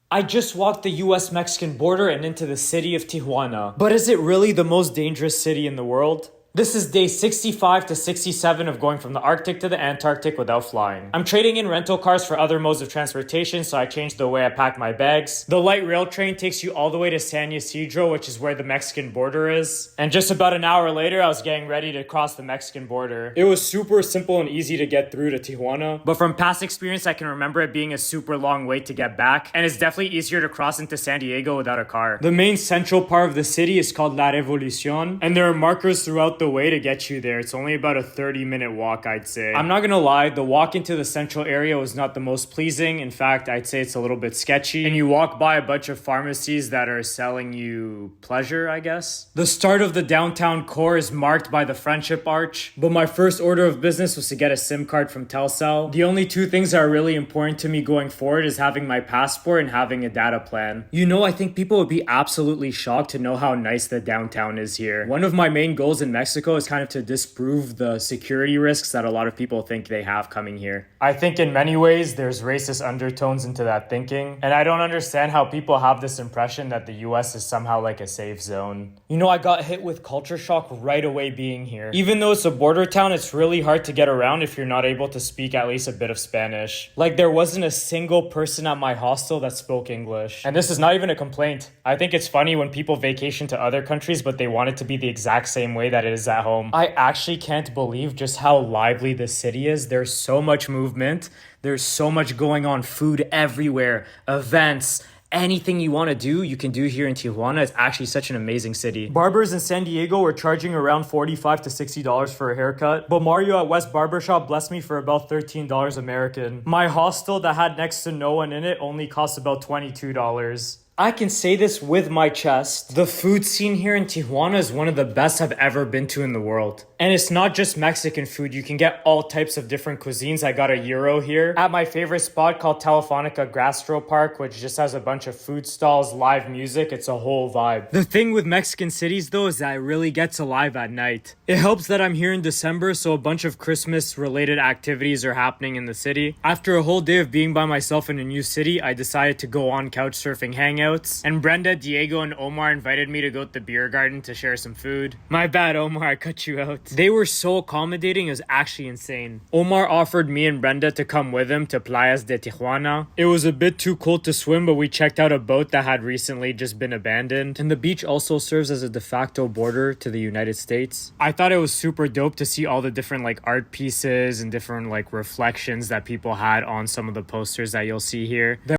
I just walked the US-Mexican border and into the city of Tijuana. But is it really the most dangerous city in the world? This is day 65 to 67 of going from the Arctic to the Antarctic without flying. I'm trading in rental cars for other modes of transportation, so I changed the way I pack my bags. The light rail train takes you all the way to San Ysidro, which is where the Mexican border is. And just about an hour later, I was getting ready to cross the Mexican border. It was super simple and easy to get through to Tijuana. But from past experience, I can remember it being a super long wait to get back. And it's definitely easier to cross into San Diego without a car. The main central part of the city is called La Revolucion. And there are markers throughout the way to get you there. It's only about a 30-minute walk, I'd say. I'm not gonna lie, the walk into the central area was not the most pleasing. In fact, I'd say it's a little bit sketchy. And you walk by a bunch of pharmacies that are selling you pleasure, I guess. The start of the downtown core is marked by the Friendship Arch. But my first order of business was to get a SIM card from Telcel. The only two things that are really important to me going forward is having my passport and having a data plan. You know, I think people would be absolutely shocked to know how nice the downtown is here. One of my main goals in Mexico is kind of to disprove the security risks that a lot of people think they have coming here. I think in many ways there's racist undertones into that thinking, and I don't understand how people have this impression that the US is somehow like a safe zone. You know, I got hit with culture shock right away being here. Even though it's a border town, it's really hard to get around if you're not able to speak at least a bit of Spanish. Like, there wasn't a single person at my hostel that spoke English. And this is not even a complaint. I think it's funny when people vacation to other countries, but they want it to be the exact same way that it is at home. I actually can't believe just how lively the city is. There's so much movement. There's so much going on. Food everywhere. Events. Anything you want to do, you can do here in Tijuana. It's actually such an amazing city. Barbers in San Diego were charging around $45 to $60 for a haircut. But Mario at West Barbershop blessed me for about $13 American. My hostel that had next to no one in it only cost about $22. I can say this with my chest. The food scene here in Tijuana is one of the best I've ever been to in the world. And it's not just Mexican food. You can get all types of different cuisines. I got a gyro here at my favorite spot called Telefonica Gastro Park, which just has a bunch of food stalls, live music. It's a whole vibe. The thing with Mexican cities, though, is that it really gets alive at night. It helps that I'm here in December, so a bunch of Christmas-related activities are happening in the city. After a whole day of being by myself in a new city, I decided to go on couch surfing hangouts. And Brenda, Diego, and Omar invited me to go to the beer garden to share some food. My bad, Omar, I cut you out. They were so accommodating, it was actually insane. Omar offered me and Brenda to come with him to Playas de Tijuana. It was a bit too cold to swim, but we checked out a boat that had recently just been abandoned. And the beach also serves as a de facto border to the United States. I thought it was super dope to see all the different like art pieces and different like reflections that people had on some of the posters that you'll see here.